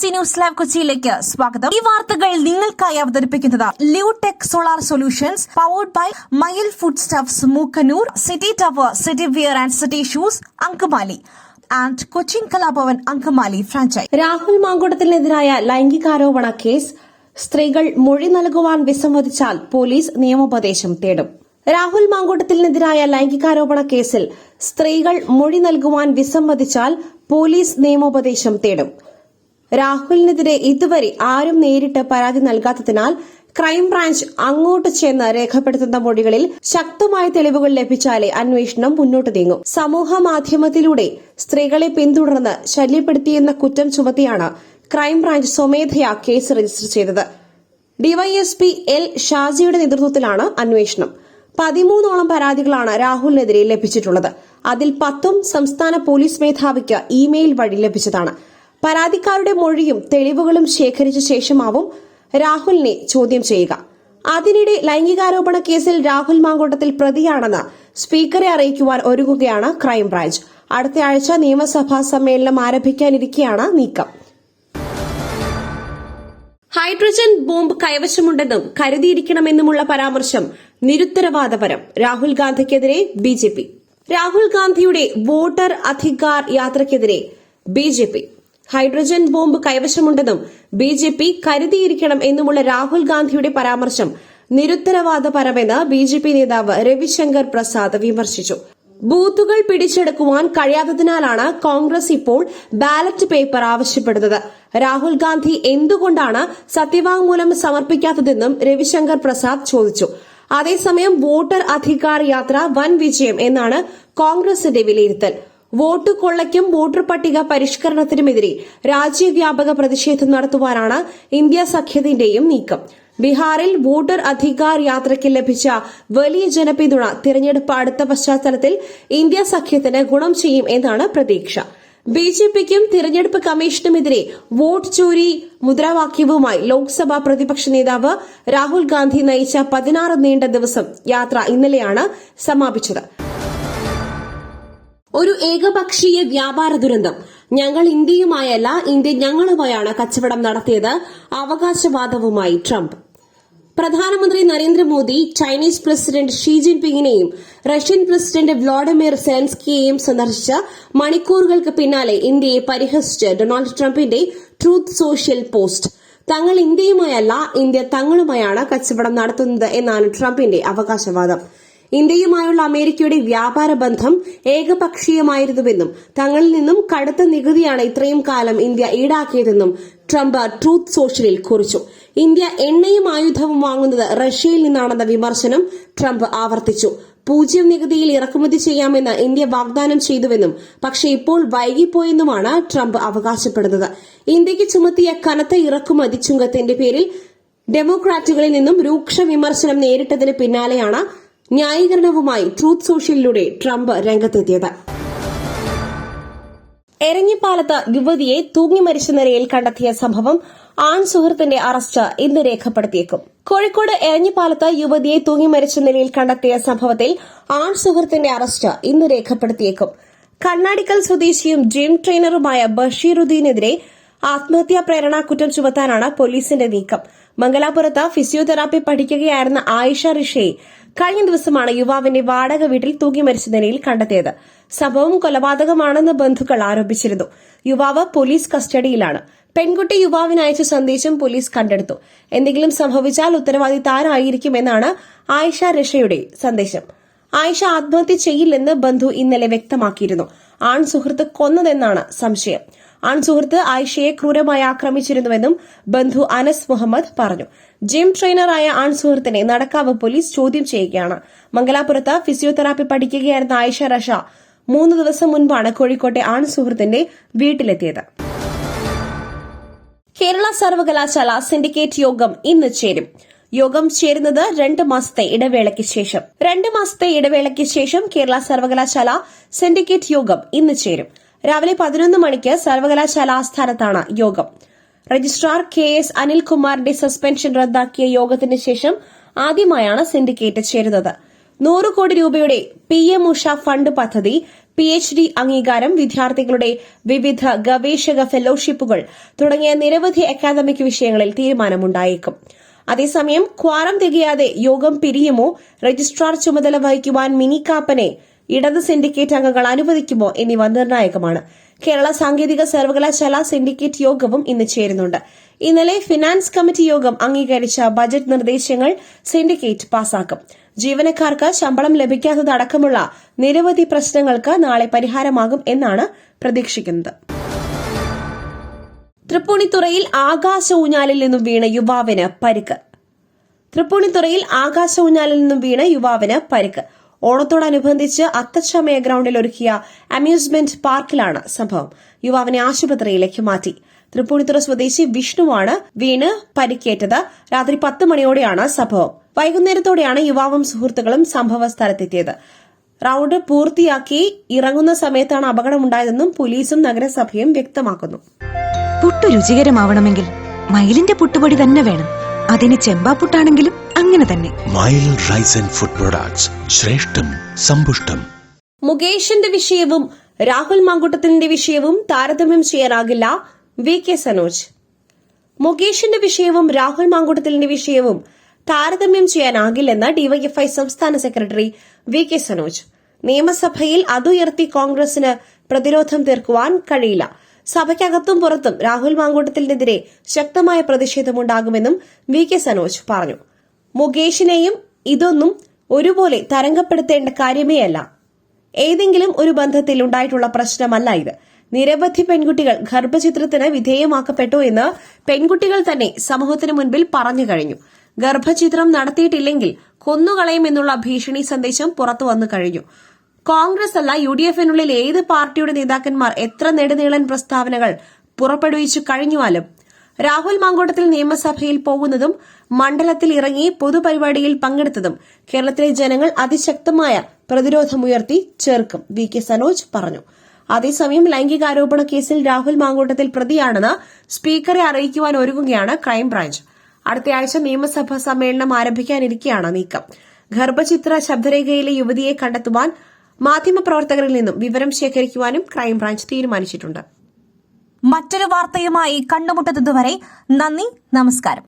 360 news live കൊച്ചിയിലേക്ക് സ്വാഗതം. ഈ വാർത്തകൾ നിങ്ങൾക്കായി അവതരിപ്പിക്കുന്നത് Leotech solar solutions, powered by Mayil food stuffs, Mookkannoor, city tower, city wear and city shoes, Angamaly and Cochin Kalabhavan Angamaly franchise. Rahul മാങ്കൂട്ടത്തിനെതിരായ ലൈംഗികാരോപണ കേസ്. സ്ത്രീകൾ മൊഴി നൽകുവാൻ വിസമ്മതിച്ചാൽ പോലീസ് നിയമോപദേശം തേടും. രാഹുൽ മാങ്കൂട്ടത്തിനെതിരായ ലൈംഗികാരോപണ കേസിൽ സ്ത്രീകൾ മൊഴി നൽകുവാൻ വിസമ്മതിച്ചാൽ പോലീസ് നിയമോപദേശം തേടും. രാഹുലിനെതിരെ ഇതുവരെ ആരും നേരിട്ട് പരാതി നൽകാത്തതിനാൽ ക്രൈംബ്രാഞ്ച് അങ്ങോട്ട് ചെന്ന് രേഖപ്പെടുത്തുന്ന മൊഴികളിൽ ശക്തമായ തെളിവുകൾ ലഭിച്ചാലേ അന്വേഷണം മുന്നോട്ട് നീങ്ങും. സമൂഹ മാധ്യമത്തിലൂടെ സ്ത്രീകളെ പിന്തുടർന്ന് ശല്യപ്പെടുത്തിയെന്ന കുറ്റം ചുമത്തിയാണ് ക്രൈംബ്രാഞ്ച് സ്വമേധയാ കേസ് രജിസ്റ്റർ ചെയ്തത്. ഡിവൈഎസ്പി എൽ ഷാജിയുടെ നേതൃത്വത്തിലാണ് അന്വേഷണം. 13ഓളം പരാതികളാണ് രാഹുലിനെതിരെ ലഭിച്ചിട്ടുള്ളത്. അതിൽ 10ഉം സംസ്ഥാന പോലീസ് മേധാവിക്ക് ഇമെയിൽ വഴി ലഭിച്ചതാണ്. പരാതിക്കാരുടെ മൊഴിയും തെളിവുകളും ശേഖരിച്ച ശേഷമാവും രാഹുലിനെ ചോദ്യം ചെയ്യുക. അതിനിടെ ലൈംഗികാരോപണ കേസിൽ രാഹുൽ മാങ്കൂട്ടത്തിൽ പ്രതിയാണെന്ന് സ്പീക്കറെ അറിയിക്കുവാൻ ഒരുങ്ങുകയാണ് ക്രൈംബ്രാഞ്ച്. അടുത്തയാഴ്ച നിയമസഭാ സമ്മേളനം ആരംഭിക്കാനിരിക്കെയാണ് നീക്കം. ഹൈഡ്രജൻ ബോംബ് കൈവശമുണ്ടെന്നും കരുതിയിരിക്കണമെന്നുമുള്ള പരാമർശം നിരുത്തരവാദപരം. രാഹുൽ ഗാന്ധിക്കെതിരെ ബിജെപി. രാഹുൽ ഗാന്ധിയുടെ വോട്ടർ അധികാർ യാത്രയ്ക്കെതിരെ ബിജെപി. ഹൈഡ്രജൻ ബോംബ് കൈവശമുണ്ടെന്നും ബിജെപി കരുതിയിരിക്കണം എന്നുമുള്ള രാഹുൽ ഗാന്ധിയുടെ പരാമർശം നിരുത്തരവാദപരമെന്ന് ബിജെപി നേതാവ് രവിശങ്കർ പ്രസാദ് വിമർശിച്ചു. ബൂത്തുകൾ പിടിച്ചെടുക്കുവാൻ കഴിയാത്തതിനാലാണ് കോൺഗ്രസ് ഇപ്പോൾ ബാലറ്റ് പേപ്പർ ആവശ്യപ്പെടുന്നത്. രാഹുൽ ഗാന്ധി എന്തുകൊണ്ടാണ് സത്യവാങ്മൂലം സമർപ്പിക്കാത്തതെന്നും രവിശങ്കർ പ്രസാദ് ചോദിച്ചു. അതേസമയം വോട്ടർ അധികാർ യാത്ര വൻ വിജയം എന്നാണ് കോൺഗ്രസിന്റെ വിലയിരുത്തൽ. വോട്ട് കൊള്ളയ്ക്കും വോട്ടർ പട്ടിക പരിഷ്കരണത്തിനുമെതിരെ രാജ്യവ്യാപക പ്രതിഷേധം നടത്തുവാനാണ് ഇന്ത്യ സഖ്യത്തിന്റെയും നീക്കം. ബീഹാറിൽ വോട്ടർ അധികാർ യാത്രയ്ക്ക് ലഭിച്ച വലിയ ജനപിന്തുണ തിരഞ്ഞെടുപ്പ് അടുത്ത പശ്ചാത്തലത്തിൽ ഇന്ത്യ സഖ്യത്തിന് ഗുണം ചെയ്യും എന്നാണ് പ്രതീക്ഷ. ബിജെപിക്കും തിരഞ്ഞെടുപ്പ് കമ്മീഷനുമെതിരെ വോട്ട് ചോരി മുദ്രാവാക്യവുമായി ലോക്സഭാ പ്രതിപക്ഷ നേതാവ് രാഹുൽ ഗാന്ധി നയിച്ച 16 നീണ്ട ദിവസം യാത്ര ഇന്നലെയാണ് സമാപിച്ചത്. ഒരു ഏകപക്ഷീയ വ്യാപാര ദുരന്തം. ഞങ്ങൾ ഇന്ത്യയുമായല്ല, ഇന്ത്യ ഞങ്ങളുമായാണ് കച്ചവടം നടത്തിയത്. അവകാശവാദവുമായി ട്രംപ്. പ്രധാനമന്ത്രി നരേന്ദ്രമോദി ചൈനീസ് പ്രസിഡന്റ് ഷീ ജിൻപിങ്ങിനെയും റഷ്യൻ പ്രസിഡന്റ് വ്ളാഡിമിർ സെലൻസ്കിയെയും സന്ദർശിച്ച മണിക്കൂറുകൾക്ക് പിന്നാലെ ഇന്ത്യയെ പരിഹസിച്ച് ഡൊണാൾഡ് ട്രംപിന്റെ ട്രൂത്ത് സോഷ്യൽ പോസ്റ്റ്. തങ്ങൾ ഇന്ത്യയുമായല്ല, ഇന്ത്യ തങ്ങളുമായാണ് കച്ചവടം നടത്തുന്നത് എന്നാണ് ട്രംപിന്റെ അവകാശവാദം. ഇന്ത്യയുമായുള്ള അമേരിക്കയുടെ വ്യാപാര ബന്ധം ഏകപക്ഷീയമായിരുന്നുവെന്നും തങ്ങളിൽ നിന്നും കടുത്ത നികുതിയാണ് ഇത്രയും കാലം ഇന്ത്യ ഈടാക്കിയതെന്നും ട്രംപ് ട്രൂത്ത് സോഷ്യലിൽ കുറിച്ചു. ഇന്ത്യ എണ്ണയും ആയുധവും വാങ്ങുന്നത് റഷ്യയിൽ നിന്നാണെന്ന വിമർശനം ട്രംപ് ആവർത്തിച്ചു. 0 നികുതിയിൽ ഇറക്കുമതി ചെയ്യാമെന്ന് ഇന്ത്യ വാഗ്ദാനം ചെയ്തുവെന്നും പക്ഷേ ഇപ്പോൾ വൈകിപ്പോയെന്നുമാണ് ട്രംപ് അവകാശപ്പെടുന്നത്. ഇന്ത്യക്ക് ചുമത്തിയ കനത്ത ഇറക്കുമതി ചുങ്കത്തിന്റെ പേരിൽ ഡെമോക്രാറ്റുകളിൽ നിന്നും രൂക്ഷ വിമർശനം നേരിട്ടതിന് പിന്നാലെയാണ് ന്യായീകരണവുമായി ട്രൂത്ത് സോഷ്യലിലൂടെ ട്രംപ് രംഗത്തെത്തിയത്. എരഞ്ഞിപ്പാലത്ത് യുവതിയെ തൂങ്ങി മരിച്ച നിലയിൽ കണ്ടെത്തിയ സംഭവം ആൺ സുഹൃത്തിന്റെ അറസ്റ്റ് ഇന്ന് രേഖപ്പെടുത്തിയേക്കും. കോഴിക്കോട് എരഞ്ഞിപ്പാലത്ത് യുവതിയെ തൂങ്ങി മരിച്ച നിലയിൽ കണ്ടെത്തിയ സംഭവത്തിൽ ആൺ സുഹൃത്തിന്റെ അറസ്റ്റ് ഇന്ന് രേഖപ്പെടുത്തിയേക്കും. കണ്ണാടിക്കൽ സ്വദേശിയും ജിം ട്രെയിനറുമായ ബഷീറുദ്ദീനെതിരെ ആത്മഹത്യാ പ്രേരണ കുറ്റം ചുമത്താനാണ് പോലീസിന്റെ നീക്കം. മംഗലാപുരത്ത് ഫിസിയോതെറാപ്പി പഠിക്കുകയായിരുന്ന ആയിഷ റിഷയെ കഴിഞ്ഞ ദിവസമാണ് യുവാവിന്റെ വാടക വീട്ടിൽ തൂങ്ങി മരിച്ച നിലയിൽ കണ്ടെത്തിയത്. സംഭവം കൊലപാതകമാണെന്ന് ബന്ധുക്കൾ ആരോപിച്ചിരുന്നു. യുവാവ് പോലീസ് കസ്റ്റഡിയിലാണ്. പെൺകുട്ടി യുവാവിന് അയച്ച സന്ദേശം പോലീസ് കണ്ടെടുത്തു. എന്തെങ്കിലും സംഭവിച്ചാൽ ഉത്തരവാദി താനായിരിക്കുമെന്നാണ് ആയിഷ റിഷയുടെ സന്ദേശം. ആയിഷ ആത്മഹത്യ ചെയ്യില്ലെന്ന് ബന്ധു ഇന്നലെ വ്യക്തമാക്കിയിരുന്നു. ആൺ സുഹൃത്ത് കൊന്നതെന്നാണ് സംശയം. ആൺ സുഹൃത്ത് ആയിഷയെ ക്രൂരമായി ആക്രമിച്ചിരുന്നുവെന്നും ബന്ധു അനസ് മുഹമ്മദ് പറഞ്ഞു. ജിം ട്രെയിനറായ ആൺ സുഹൃത്തിനെ നടക്കാവ് പോലീസ് ചോദ്യം ചെയ്യുകയാണ്. മംഗലാപുരത്ത് ഫിസിയോതെറാപ്പി പഠിക്കുകയായിരുന്ന ആയിഷ റഷ 3 ദിവസം മുൻപാണ് കോഴിക്കോട്ടെ ആൺ സുഹൃത്തിന്റെ വീട്ടിലെത്തിയത്. കേരള സർവകലാശാല സിൻഡിക്കേറ്റ് യോഗം ഇന്ന് ചേരും. യോഗം ചേരുന്നത് 2 മാസത്തെ ഇടവേളയ്ക്ക് ശേഷം. 2 മാസത്തെ ഇടവേളയ്ക്ക് ശേഷം കേരള സർവകലാശാല സിൻഡിക്കേറ്റ് യോഗം ഇന്ന് ചേരും. രാവിലെ 11 മണിക്ക് സർവകലാശാല ആസ്ഥാനത്താണ് യോഗം. രജിസ്ട്രാർ KS അനിൽകുമാറിന്റെ സസ്പെൻഷൻ റദ്ദാക്കിയ യോഗത്തിന് ശേഷം ആദ്യമായാണ് സിൻഡിക്കേറ്റ് ചേരുന്നത്. 100 കോടി രൂപയുടെ PM ഉഷ ഫണ്ട് പദ്ധതി PhD അംഗീകാരം, വിദ്യാർത്ഥികളുടെ വിവിധ ഗവേഷക ഫെലോഷിപ്പുകൾ തുടങ്ങിയ നിരവധി അക്കാദമിക് വിഷയങ്ങളിൽ തീരുമാനമുണ്ടായേക്കും. അതേസമയം ക്വാറം തികയാതെ യോഗം പിരിയുമോ, രജിസ്ട്രാർ ചുമതല വഹിക്കുവാൻ മിനി കാപ്പനെ ഇടത് സിൻഡിക്കേറ്റ് അംഗങ്ങൾ അനുവദിക്കുമോ എന്നിവ നിർണായകമാണ്. കേരള സാങ്കേതിക സർവകലാശാല സിൻഡിക്കേറ്റ് യോഗവും ഇന്ന് ചേരുന്നുണ്ട്. ഇന്നലെ ഫിനാൻസ് കമ്മിറ്റി യോഗം അംഗീകരിച്ച ബജറ്റ് നിർദ്ദേശങ്ങൾ സിൻഡിക്കേറ്റ് പാസാക്കും. ജീവനക്കാർക്ക് ശമ്പളം ലഭിക്കാത്തതടക്കമുള്ള നിരവധി പ്രശ്നങ്ങൾക്ക് നാളെ പരിഹാരമാകും എന്നാണ് പ്രതീക്ഷിക്കുന്നത്. തൃപ്പൂണിത്തുറയിൽ ആകാശ ഊഞ്ഞാലിൽ നിന്നും വീണ യുവാവിന് പരിക്ക്. തൃപ്പൂണിത്തുറയിൽ ആകാശ ഊഞ്ഞാലിൽ നിന്നും വീണ യുവാവിന് പരിക്ക്. ഓണത്തോടനുബന്ധിച്ച് അത്തച്ചമയ ഗ്രൌണ്ടിൽ ഒരുക്കിയ അമ്യൂസ്മെന്റ് പാർക്കിലാണ് സംഭവം. യുവാവിനെ ആശുപത്രിയിലേക്ക് മാറ്റി. തൃപ്പൂണിത്തുറ സ്വദേശി വിഷ്ണുവാണ് വീണ് പരിക്കേറ്റത്. രാത്രി 10 മണിയോടെയാണ് സംഭവം. വൈകുന്നേരത്തോടെയാണ് യുവാവും സുഹൃത്തുക്കളും സംഭവ സ്ഥലത്തെത്തിയത്. റൌണ്ട് പൂർത്തിയാക്കി ഇറങ്ങുന്ന സമയത്താണ് അപകടമുണ്ടായതെന്നും പോലീസും നഗരസഭയും വ്യക്തമാക്കുന്നു. പുട്ട് രുചികരമാവണമെങ്കിൽ മയിലിന്റെ പുട്ടുപൊടി തന്നെ വേണം. അതിന് ചെമ്പാപ്പുട്ടാണെങ്കിലും അങ്ങനെ തന്നെ. മയിൽ റൈസ് ആൻഡ് ഫുഡ് പ്രൊഡക്ട്സ്, ശ്രേഷ്ഠം സമ്പുഷ്ടം. മുകേഷിന്റെ വിഷയവും രാഹുൽ മാങ്കൂട്ടത്തിന്റെ വിഷയവും താരതമ്യം ചെയ്യാനാകില്ല, VK സനോജ്. മുകേഷിന്റെ വിഷയവും രാഹുൽ മാങ്കൂട്ടത്തിന്റെ വിഷയവും താരതമ്യം ചെയ്യാനാകില്ലെന്ന് ഡിവൈഎഫ്ഐ സംസ്ഥാന സെക്രട്ടറി VK സനോജ്. നിയമസഭയിൽ അതുയർത്തി കോൺഗ്രസിന് പ്രതിരോധം തീർക്കുവാൻ കഴിയില്ല. സഭയ്ക്കകത്തും പുറത്തും രാഹുൽ മാങ്കൂട്ടത്തിനെതിരെ ശക്തമായ പ്രതിഷേധമുണ്ടാകുമെന്നും VK സനോജ് പറഞ്ഞു. മുകേഷിനെയും ഇതൊന്നും ഒരുപോലെ തരംഗപ്പെടുത്തേണ്ട കാര്യമേയല്ല. ഏതെങ്കിലും ഒരു ബന്ധത്തിൽ ഉണ്ടായിട്ടുള്ള പ്രശ്നമല്ല ഇത്. നിരവധി പെൺകുട്ടികൾ ഗർഭചിത്രത്തിന് വിധേയമാക്കപ്പെട്ടു എന്ന് പെൺകുട്ടികൾ തന്നെ സമൂഹത്തിന് മുൻപിൽ പറഞ്ഞു കഴിഞ്ഞു. ഗർഭചിത്രം നടത്തിയിട്ടില്ലെങ്കിൽ കൊന്നുകളയുമെന്നുള്ള ഭീഷണി സന്ദേശം പുറത്തുവന്നു കഴിഞ്ഞു. കോൺഗ്രസ് അല്ല, UDFനുള്ളിൽ ഏത് പാർട്ടിയുടെ നേതാക്കന്മാർ എത്ര നെടുനീളൻ പ്രസ്താവനകൾ പുറപ്പെടുവിച്ചു കഴിഞ്ഞുവാലും രാഹുൽ മാങ്കൂട്ടത്തിൽ നിയമസഭയിൽ പോകുന്നതും മണ്ഡലത്തിൽ ഇറങ്ങി പൊതുപരിപാടിയിൽ പങ്കെടുത്തതും കേരളത്തിലെ ജനങ്ങൾ അതിശക്തമായ പ്രതിരോധമുയർത്തി ചേർക്കും, VK സനോജ് പറഞ്ഞു. അതേസമയം ലൈംഗികാരോപണ കേസിൽ രാഹുൽ മാങ്കൂട്ടത്തിൽ പ്രതിയാണെന്ന് സ്പീക്കറെ അറിയിക്കുവാൻ ഒരുങ്ങുകയാണ് ക്രൈംബ്രാഞ്ച്. അടുത്തയാഴ്ച നിയമസഭാ സമ്മേളനം ആരംഭിക്കാനിരിക്കെയാണ് നീക്കം. ഗർഭചിത്ര ശബ്ദരേഖയിലെ യുവതിയെ കണ്ടെത്തുവാൻ മാധ്യമപ്രവർത്തകരിൽ നിന്നും വിവരം ശേഖരിക്കുവാനും ക്രൈംബ്രാഞ്ച് തീരുമാനിച്ചിട്ടുണ്ട്. മറ്റൊരു വാർത്തയുമായി കണ്ടുമുട്ടുന്നതുവരെ നന്ദി, നമസ്കാരം.